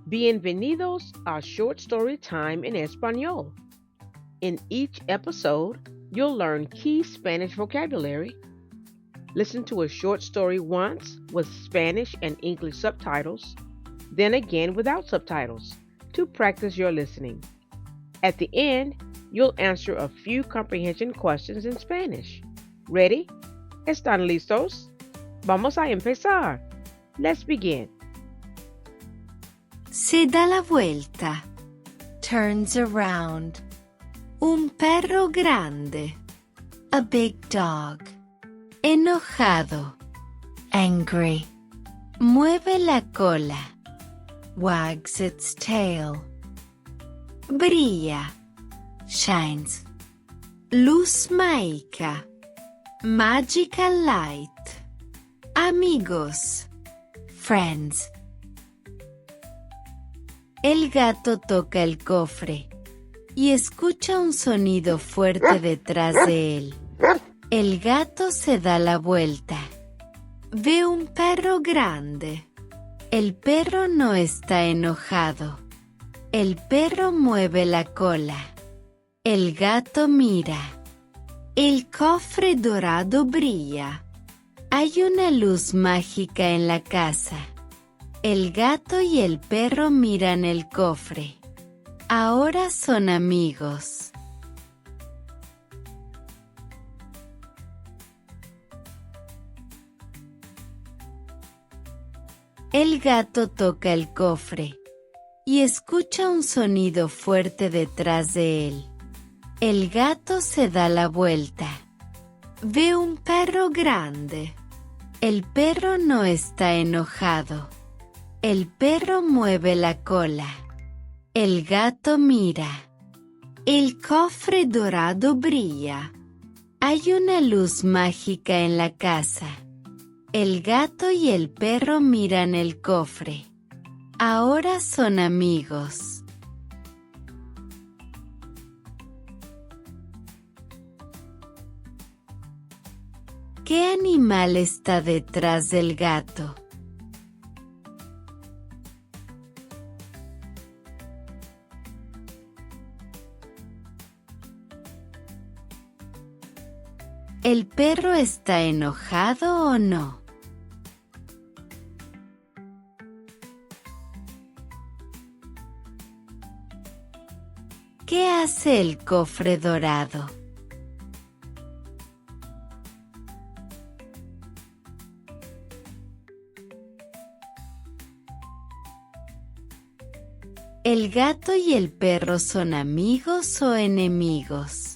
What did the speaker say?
Bienvenidos a Short Story Time in Espanol. In each episode, you'll learn key Spanish vocabulary, listen to a short story once with Spanish and English subtitles, then again without subtitles to practice your listening. At the end, you'll answer a few comprehension questions in Spanish. Ready? ¿Están listos? Vamos a empezar. Let's begin. Se da la vuelta. Turns around. Un perro grande. A big dog. Enojado. Angry. Mueve la cola. Wags its tail. Brilla. Shines. Luz mágica. Magical light. Amigos. Friends. El gato toca el cofre y escucha un sonido fuerte detrás de él. El gato se da la vuelta. Ve un perro grande. El perro no está enojado. El perro mueve la cola. El gato mira. El cofre dorado brilla. Hay una luz mágica en la casa. El gato y el perro miran el cofre. Ahora son amigos. El gato toca el cofre y escucha un sonido fuerte detrás de él. El gato se da la vuelta. Ve un perro grande. El perro no está enojado. El perro mueve la cola. El gato mira. El cofre dorado brilla. Hay una luz mágica en la casa. El gato y el perro miran el cofre. Ahora son amigos. ¿Qué animal está detrás del gato? ¿El perro está enojado o no? ¿Qué hace el cofre dorado? ¿El gato y el perro son amigos o enemigos?